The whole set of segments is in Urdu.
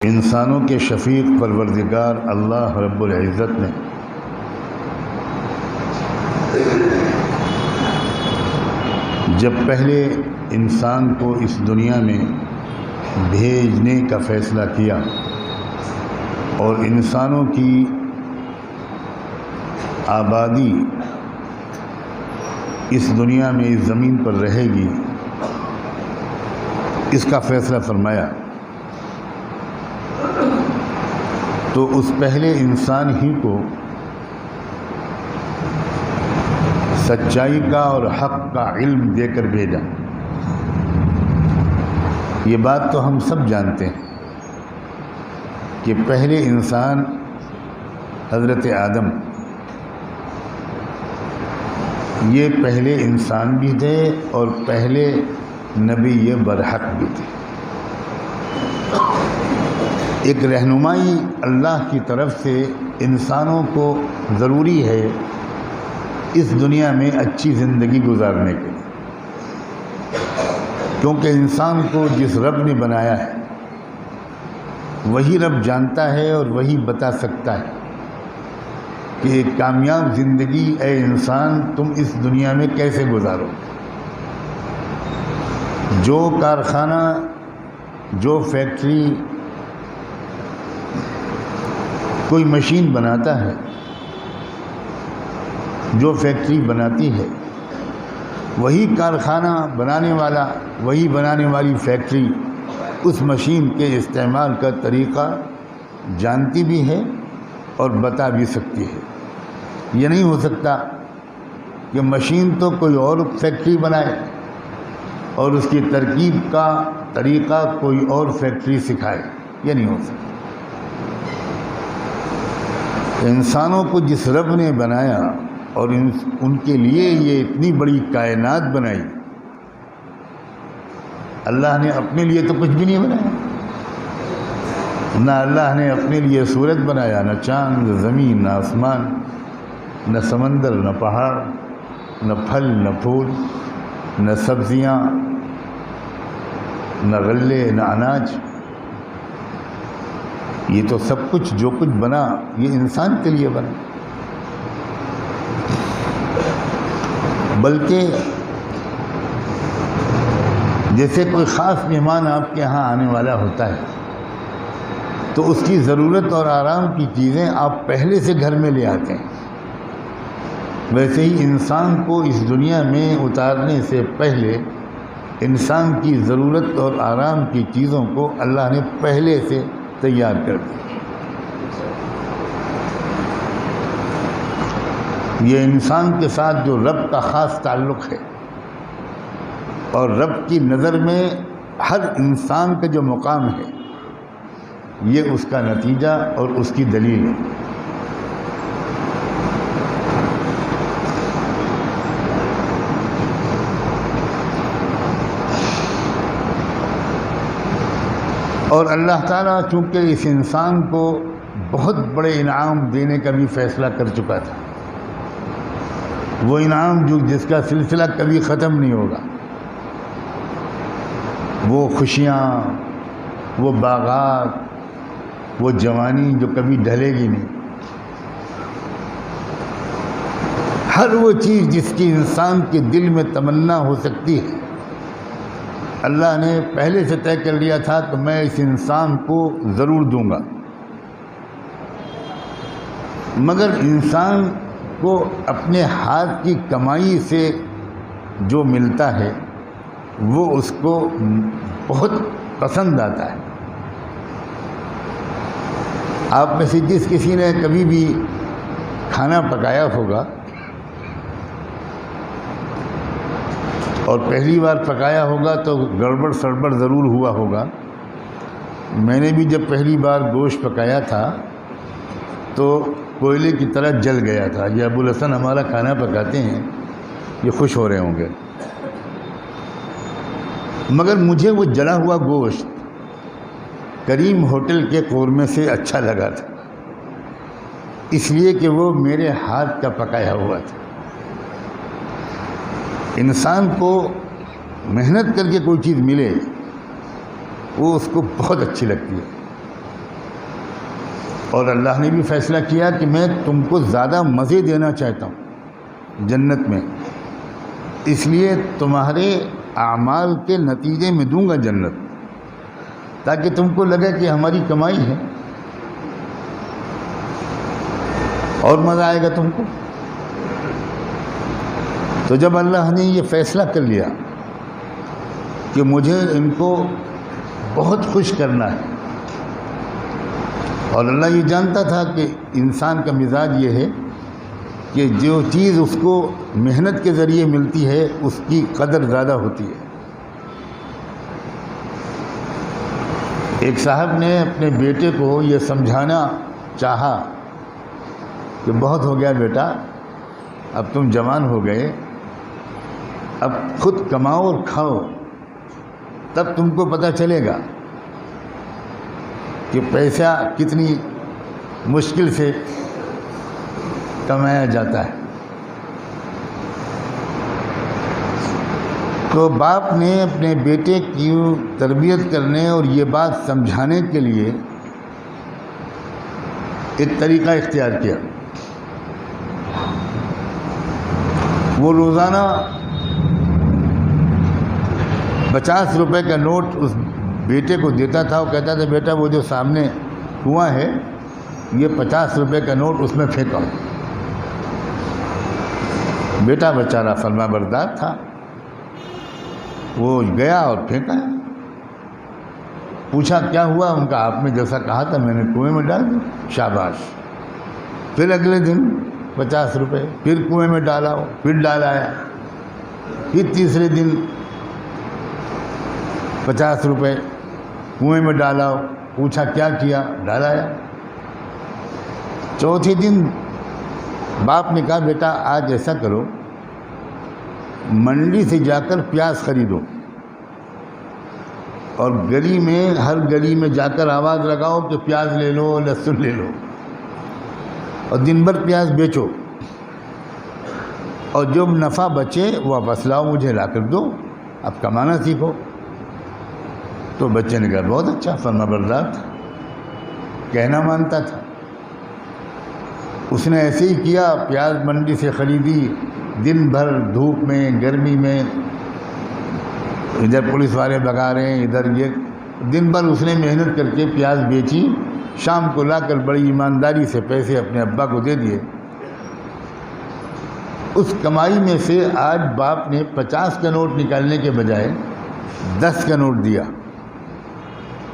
انسانوں کے شفیق پروردگار اللہ رب العزت نے جب پہلے انسان کو اس دنیا میں بھیجنے کا فیصلہ کیا اور انسانوں کی آبادی اس دنیا میں اس زمین پر رہے گی، اس کا فیصلہ فرمایا، تو اس پہلے انسان ہی کو سچائی کا اور حق کا علم دے کر بھیجا۔ یہ بات تو ہم سب جانتے ہیں کہ پہلے انسان حضرت آدم یہ پہلے انسان بھی تھے اور پہلے نبی یہ برحق بھی تھے۔ ایک رہنمائی اللہ کی طرف سے انسانوں کو ضروری ہے اس دنیا میں اچھی زندگی گزارنے کے لیے، کیونکہ انسان کو جس رب نے بنایا ہے وہی رب جانتا ہے اور وہی بتا سکتا ہے کہ ایک کامیاب زندگی اے انسان تم اس دنیا میں کیسے گزارو۔ جو کارخانہ، جو فیکٹری، کوئی مشین بناتا ہے، جو فیکٹری بناتی ہے، وہی کارخانہ بنانے والا، وہی بنانے والی فیکٹری اس مشین کے استعمال کا طریقہ جانتی بھی ہے اور بتا بھی سکتی ہے۔ یہ نہیں ہو سکتا کہ مشین تو کوئی اور فیکٹری بنائے اور اس کی ترکیب کا طریقہ کوئی اور فیکٹری سکھائے، یہ نہیں ہو سکتا۔ انسانوں کو جس رب نے بنایا اور ان کے لیے یہ اتنی بڑی کائنات بنائی، اللہ نے اپنے لیے تو کچھ بھی نہیں بنایا، نہ اللہ نے اپنے لیے سورج بنایا، نہ چاند، نہ زمین، نہ آسمان، نہ سمندر، نہ پہاڑ، نہ پھل، نہ پھول، نہ سبزیاں، نہ غلے، نہ اناج۔ یہ تو سب کچھ جو کچھ بنا یہ انسان کے لیے بنا، بلکہ جیسے کوئی خاص مہمان آپ کے ہاں آنے والا ہوتا ہے تو اس کی ضرورت اور آرام کی چیزیں آپ پہلے سے گھر میں لے آتے ہیں، ویسے ہی انسان کو اس دنیا میں اتارنے سے پہلے انسان کی ضرورت اور آرام کی چیزوں کو اللہ نے پہلے سے تیار کر دیا۔ یہ انسان کے ساتھ جو رب کا خاص تعلق ہے اور رب کی نظر میں ہر انسان کا جو مقام ہے، یہ اس کا نتیجہ اور اس کی دلیل ہے۔ اور اللہ تعالیٰ چونکہ اس انسان کو بہت بڑے انعام دینے کا بھی فیصلہ کر چکا تھا، وہ انعام جس کا سلسلہ کبھی ختم نہیں ہوگا، وہ خوشیاں، وہ باغات، وہ جوانی جو کبھی ڈھلے گی نہیں، ہر وہ چیز جس کی انسان کے دل میں تمنا ہو سکتی ہے، اللہ نے پہلے سے طے کر لیا تھا کہ میں اس انسان کو ضرور دوں گا۔ مگر انسان کو اپنے ہاتھ کی کمائی سے جو ملتا ہے وہ اس کو بہت پسند آتا ہے۔ آپ میں سے جس کسی نے کبھی بھی کھانا پکایا ہوگا اور پہلی بار پکایا ہوگا تو گڑبڑ سڑبڑ ضرور ہوا ہوگا۔ میں نے بھی جب پہلی بار گوشت پکایا تھا تو کوئلے کی طرح جل گیا تھا۔ یہ ابو الحسن ہمارا کھانا پکاتے ہیں، یہ خوش ہو رہے ہوں گے، مگر مجھے وہ جلا ہوا گوشت کریم ہوٹل کے قورمے سے اچھا لگا تھا، اس لیے کہ وہ میرے ہاتھ کا پکایا ہوا تھا۔ انسان کو محنت کر کے کوئی چیز ملے وہ اس کو بہت اچھی لگتی ہے، اور اللہ نے بھی فیصلہ کیا کہ میں تم کو زیادہ مزے دینا چاہتا ہوں جنت میں، اس لیے تمہارے اعمال کے نتیجے میں دوں گا جنت، تاکہ تم کو لگے کہ ہماری کمائی ہے اور مزہ آئے گا تم کو۔ تو جب اللہ نے یہ فیصلہ کر لیا کہ مجھے ان کو بہت خوش کرنا ہے، اور اللہ یہ جانتا تھا کہ انسان کا مزاج یہ ہے کہ جو چیز اس کو محنت کے ذریعے ملتی ہے اس کی قدر زیادہ ہوتی ہے۔ ایک صاحب نے اپنے بیٹے کو یہ سمجھانا چاہا کہ بہت ہو گیا بیٹا، اب تم جوان ہو گئے، اب خود کماؤ اور کھاؤ، تب تم کو پتہ چلے گا کہ پیسہ کتنی مشکل سے کمایا جاتا ہے۔ تو باپ نے اپنے بیٹے کی تربیت کرنے اور یہ بات سمجھانے کے لیے ایک طریقہ اختیار کیا۔ وہ روزانہ 50 روپے کا نوٹ اس بیٹے کو دیتا تھا، وہ کہتا تھا بیٹا وہ جو سامنے کنواں ہے یہ 50 روپے کا نوٹ اس میں پھینکو۔ بیٹا بیچارہ فرما بردار تھا، وہ گیا اور پھینکا۔ پوچھا کیا ہوا؟ ان کا آپ نے جیسا کہا تھا میں نے کنویں میں ڈال دی۔ شاباش۔ پھر اگلے دن 50 روپے پھر کنویں میں ڈالا، پھر ڈالایا، پھر تیسرے دن 50 روپے کنویں میں ڈالا، پوچھا کیا کیا؟ ڈالایا۔ چوتھے دن باپ نے کہا بیٹا آج ایسا کرو، منڈی سے جا کر پیاز خریدو اور گلی میں ہر گلی میں جا کر آواز لگاؤ کہ پیاز لے لو، لہسن لے لو، اور دن بھر پیاز بیچو، اور جو نفع بچے واپس لاؤ مجھے لا کر دو، اب کمانا سیکھو۔ تو بچے نے کہا بہت اچھا، فرما بردار تھا، کہنا مانتا تھا۔ اس نے ایسے ہی کیا، پیاز منڈی سے خریدی، دن بھر دھوپ میں گرمی میں، ادھر پولیس والے بگا رہے ہیں، ادھر یہ، دن بھر اس نے محنت کر کے پیاز بیچی، شام کو لا کر بڑی ایمانداری سے پیسے اپنے ابا کو دے دیے۔ اس کمائی میں سے آج باپ نے 50 کا نوٹ نکالنے کے بجائے 10 کا نوٹ دیا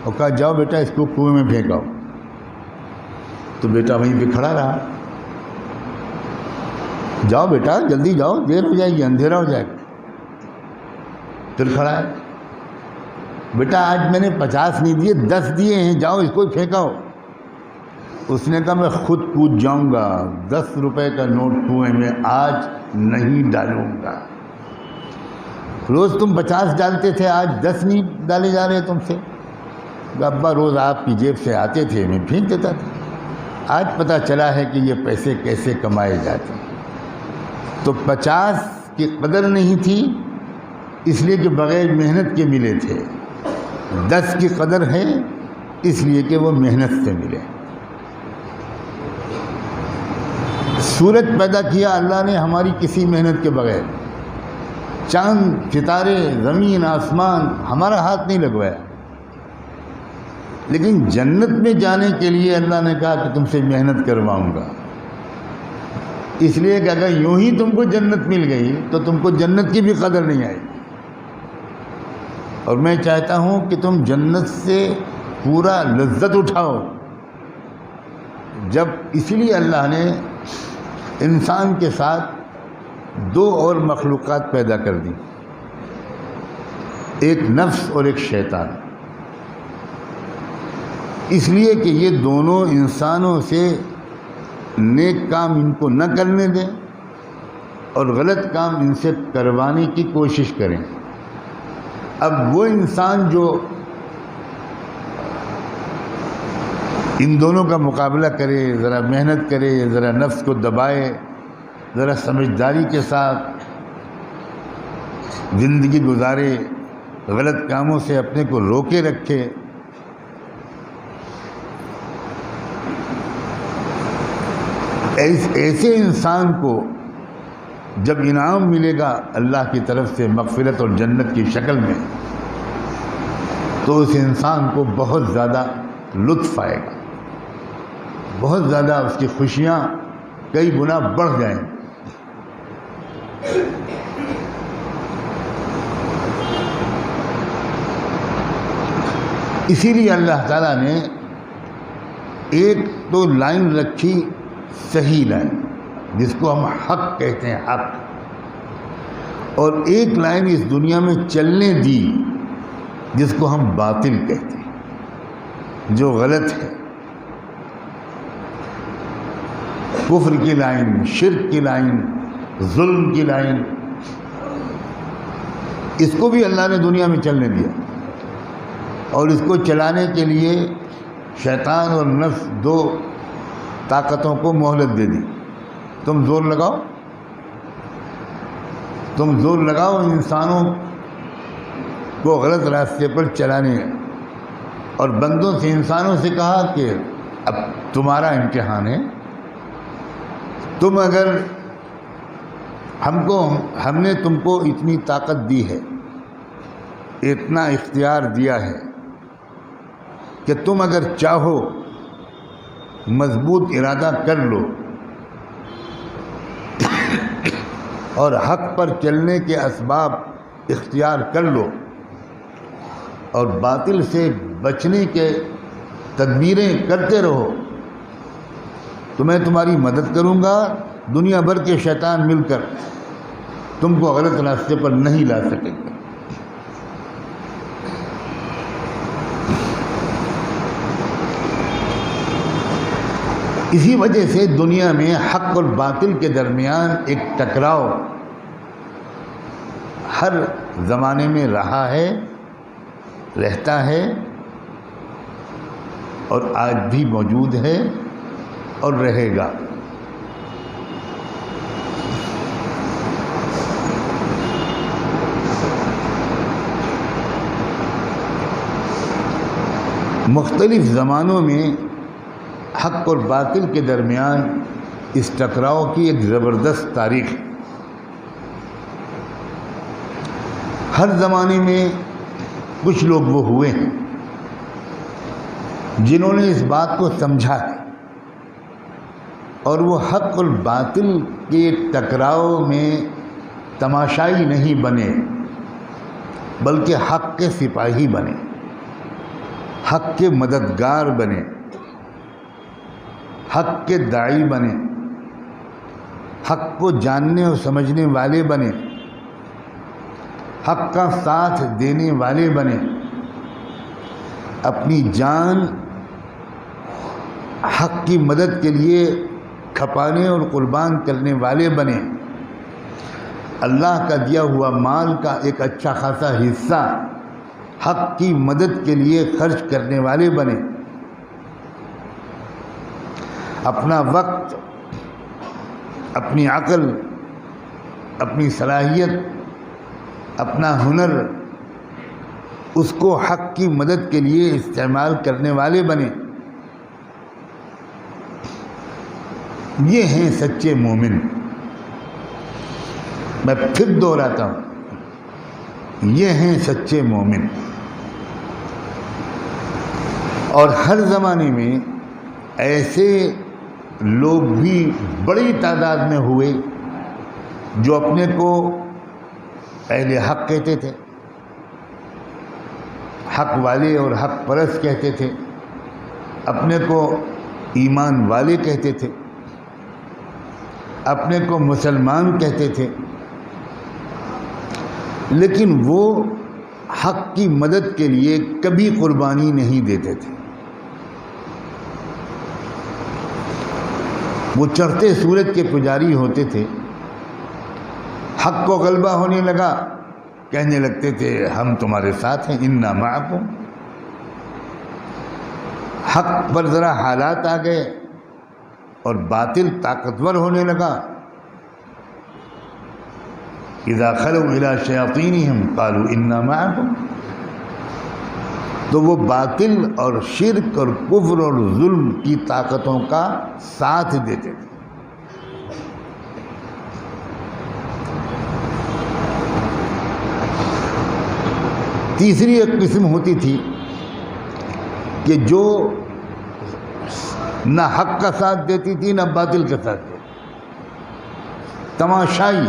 اور کہا جاؤ بیٹا اس کو کنویں میں پھینکاؤ۔ تو بیٹا وہیں پہ کھڑا رہا، جاؤ بیٹا جلدی جاؤ، دیر ہو جائے گی، اندھیرا ہو جائے گا۔ پھر کھڑا ہے، بیٹا آج میں نے 50 نہیں دیے، 10 دیے ہیں، جاؤ اس کو پھینکاؤ۔ اس نے کہا میں خود کود جاؤں گا، 10 روپے کا نوٹ کنویں میں آج نہیں ڈالوں گا۔ روز تم 50 ڈالتے تھے، آج 10 نہیں ڈالے جا رہے تم سے؟ ابا روز آپ کی جیب سے آتے تھے، میں پھینک دیتا تھا، آج پتہ چلا ہے کہ یہ پیسے کیسے کمائے جاتے ہیں۔ تو 50 کی قدر نہیں تھی اس لیے کہ بغیر محنت کے ملے تھے، 10 کی قدر ہے اس لیے کہ وہ محنت سے ملے۔ سورج پیدا کیا اللہ نے ہماری کسی محنت کے بغیر، چاند ستارے زمین آسمان ہمارا ہاتھ نہیں لگوایا، لیکن جنت میں جانے کے لیے اللہ نے کہا کہ تم سے محنت کرواؤں گا، اس لیے کہ اگر یوں ہی تم کو جنت مل گئی تو تم کو جنت کی بھی قدر نہیں آئی۔ اور میں چاہتا ہوں کہ تم جنت سے پورا لذت اٹھاؤ۔ جب اسی لیے اللہ نے انسان کے ساتھ 2 اور مخلوقات پیدا کر دی، ایک نفس اور ایک شیطان، اس لیے کہ یہ دونوں انسانوں سے نیک کام ان کو نہ کرنے دیں اور غلط کام ان سے کروانے کی کوشش کریں۔ اب وہ انسان جو ان دونوں کا مقابلہ کرے، ذرا محنت کرے، ذرا نفس کو دبائے، ذرا سمجھداری کے ساتھ زندگی گزارے، غلط کاموں سے اپنے کو روکے رکھے، ایسے انسان کو جب انعام ملے گا اللہ کی طرف سے مغفرت اور جنت کی شکل میں، تو اس انسان کو بہت زیادہ لطف آئے گا، بہت زیادہ اس کی خوشیاں کئی گنا بڑھ جائیں۔ اسی لیے اللہ تعالیٰ نے ایک تو لائن رکھی صحیح لائن جس کو ہم حق کہتے ہیں، حق، اور ایک لائن اس دنیا میں چلنے دی جس کو ہم باطل کہتے ہیں، جو غلط ہے، کفر کی لائن، شرک کی لائن، ظلم کی لائن، اس کو بھی اللہ نے دنیا میں چلنے دیا، اور اس کو چلانے کے لیے شیطان اور نفس دو طاقتوں کو مہلت دے دی، تم زور لگاؤ، تم زور لگاؤ انسانوں کو غلط راستے پر چلانے، اور بندوں سے، انسانوں سے کہا کہ اب تمہارا امتحان ہے، تم اگر ہم نے تم کو اتنی طاقت دی ہے، اتنا اختیار دیا ہے کہ تم اگر چاہو مضبوط ارادہ کر لو اور حق پر چلنے کے اسباب اختیار کر لو اور باطل سے بچنے کے تدبیریں کرتے رہو، تو میں تمہاری مدد کروں گا، دنیا بھر کے شیطان مل کر تم کو غلط راستے پر نہیں لا سکیں گے۔ اسی وجہ سے دنیا میں حق اور باطل کے درمیان ایک ٹکراؤ ہر زمانے میں رہا ہے، رہتا ہے، اور آج بھی موجود ہے اور رہے گا۔ مختلف زمانوں میں حق اور باطل کے درمیان اس ٹکراؤ کی ایک زبردست تاریخ ہے۔ ہر زمانے میں کچھ لوگ وہ ہوئے ہیں جنہوں نے اس بات کو سمجھا ہے، اور وہ حق اور باطل کے ٹکراؤ میں تماشائی نہیں بنے، بلکہ حق کے سپاہی بنے، حق کے مددگار بنے، حق کے داعی بنے، حق کو جاننے اور سمجھنے والے بنے، حق کا ساتھ دینے والے بنے، اپنی جان حق کی مدد کے لیے کھپانے اور قربان کرنے والے بنے، اللہ کا دیا ہوا مال کا ایک اچھا خاصا حصہ حق کی مدد کے لیے خرچ کرنے والے بنے، اپنا وقت، اپنی عقل، اپنی صلاحیت، اپنا ہنر اس کو حق کی مدد کے لیے استعمال کرنے والے بنے۔ یہ ہیں سچے مومن۔ میں پھر دہراتا ہوں، یہ ہیں سچے مومن۔ اور ہر زمانے میں ایسے لوگ بھی بڑی تعداد میں ہوئے جو اپنے کو اہل حق کہتے تھے، حق والے اور حق پرست کہتے تھے، اپنے کو ایمان والے کہتے تھے، اپنے کو مسلمان کہتے تھے، لیکن وہ حق کی مدد کے لیے کبھی قربانی نہیں دیتے تھے۔ وہ چڑھتے سورج کے پجاری ہوتے تھے، حق کو غلبہ ہونے لگا کہنے لگتے تھے ہم تمہارے ساتھ ہیں، انا معکم۔ حق پر ذرا حالات آ گئے اور باطل طاقتور ہونے لگا، اذا خلوا الى شیاطینہم قالوا انا معکم، تو وہ باطل اور شرک اور کفر اور ظلم کی طاقتوں کا ساتھ دیتے تھے۔ تیسری ایک قسم ہوتی تھی کہ جو نہ حق کا ساتھ دیتی تھی نہ باطل کا ساتھ دیتی، تماشائی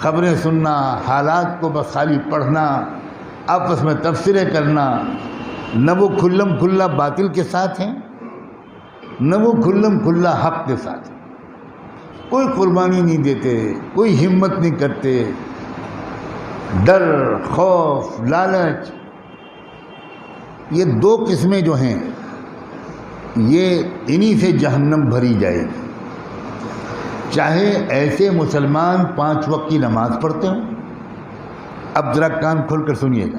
خبریں سننا، حالات کو بس خالی پڑھنا، آپس میں تبصرے کرنا، نہ وہ کھلم کھلا باطل کے ساتھ ہیں نہ وہ کھلم کھلا حق کے ساتھ ہیں، کوئی قربانی نہیں دیتے، کوئی ہمت نہیں کرتے، ڈر، خوف، لالچ، یہ دو قسمیں جو ہیں یہ انہی سے جہنم بھری جائے گی۔ چاہے ایسے مسلمان 5 وقت کی نماز پڑھتے ہوں، اب ذرا کان کھول کر سنیے گا،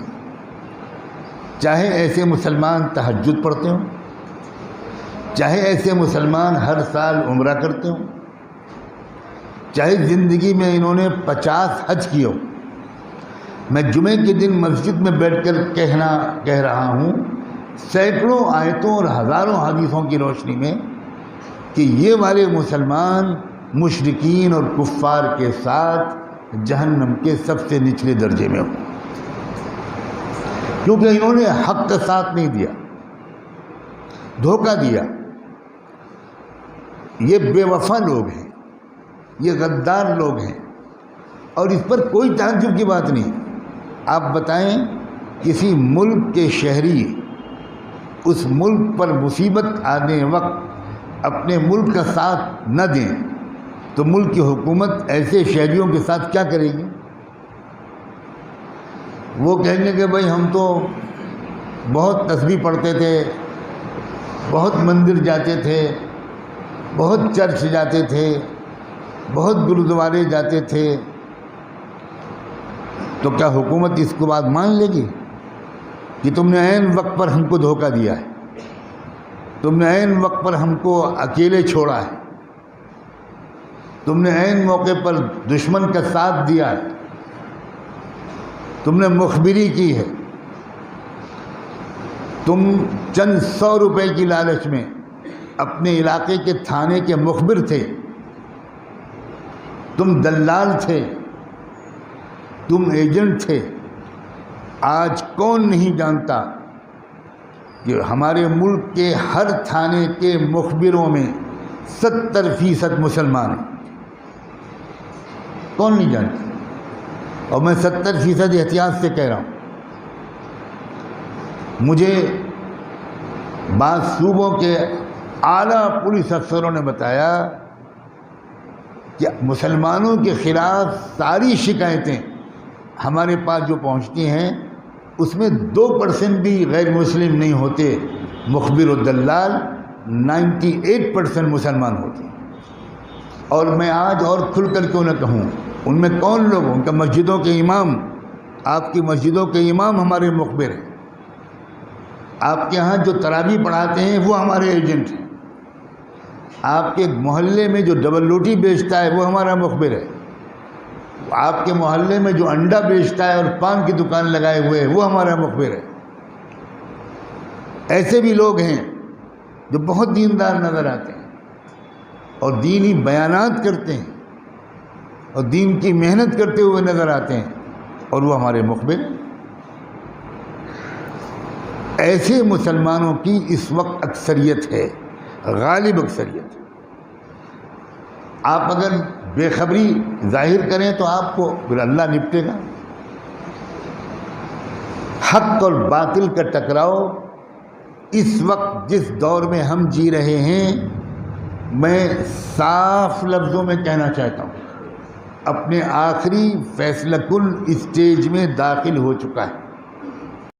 چاہے ایسے مسلمان تہجد پڑھتے ہوں، چاہے ایسے مسلمان ہر سال عمرہ کرتے ہوں، چاہے زندگی میں انہوں نے 50 حج کیے ہوں۔ میں جمعے کے دن مسجد میں بیٹھ کر کہہ رہا ہوں سینکڑوں آیتوں اور ہزاروں حدیثوں کی روشنی میں کہ یہ والے مسلمان مشرکین اور کفار کے ساتھ جہنم کے سب سے نچلے درجے میں ہوں، کیونکہ انہوں نے حق کا ساتھ نہیں دیا، دھوکہ دیا۔ یہ بے وفا لوگ ہیں، یہ غدار لوگ ہیں، اور اس پر کوئی تعجب کی بات نہیں۔ آپ بتائیں کسی ملک کے شہری اس ملک پر مصیبت آنے وقت اپنے ملک کا ساتھ نہ دیں تو ملک کی حکومت ایسے شہریوں کے ساتھ کیا کرے گی؟ وہ کہیں گے کہ بھائی ہم تو بہت تسبیح پڑھتے تھے، بہت مندر جاتے تھے، بہت چرچ جاتے تھے، بہت گرودوارے جاتے تھے، تو کیا حکومت اس کو بات مان لے گی کہ تم نے عین وقت پر ہم کو دھوکہ دیا ہے، تم نے عین وقت پر ہم کو اکیلے چھوڑا ہے، تم نے عین موقع پر دشمن کا ساتھ دیا ہے، تم نے مخبری کی ہے، تم چند 100 روپے کی لالچ میں اپنے علاقے کے تھانے کے مخبر تھے، تم دلال تھے، تم ایجنٹ تھے۔ آج کون نہیں جانتا کہ ہمارے ملک کے ہر تھانے کے مخبروں میں 70% مسلمان ہیں؟ کون نہیں جانتا؟ اور میں 70% احتیاط سے کہہ رہا ہوں۔ مجھے بعض صوبوں کے اعلیٰ پولیس افسروں نے بتایا کہ مسلمانوں کے خلاف ساری شکایتیں ہمارے پاس جو پہنچتی ہیں اس میں 2% بھی غیر مسلم نہیں ہوتے، مخبر و دلال 98% مسلمان ہوتے ہیں۔ اور میں آج اور کھل کر کیوں نہ کہوں، ان میں کون لوگ، ان کا مسجدوں کے امام، آپ کی مسجدوں کے امام ہمارے مخبر ہیں، آپ کے ہاں جو تراویح پڑھاتے ہیں وہ ہمارے ایجنٹ ہیں، آپ کے محلے میں جو ڈبل روٹی بیچتا ہے وہ ہمارا مخبر ہے، آپ کے محلے میں جو انڈا بیچتا ہے اور پان کی دکان لگائے ہوئے وہ ہمارا مخبر ہے۔ ایسے بھی لوگ ہیں جو بہت دیندار نظر آتے ہیں اور دینی بیانات کرتے ہیں اور دین کی محنت کرتے ہوئے نظر آتے ہیں، اور وہ ہمارے مخبر ہیں۔ ایسے مسلمانوں کی اس وقت اکثریت ہے، غالب اکثریت ہے۔ آپ اگر بے خبری ظاہر کریں تو آپ کو پھر اللہ نپٹے گا۔ حق اور باطل کا ٹکراؤ اس وقت جس دور میں ہم جی رہے ہیں، میں صاف لفظوں میں کہنا چاہتا ہوں، اپنے آخری فیصلہ کن اسٹیج میں داخل ہو چکا ہے۔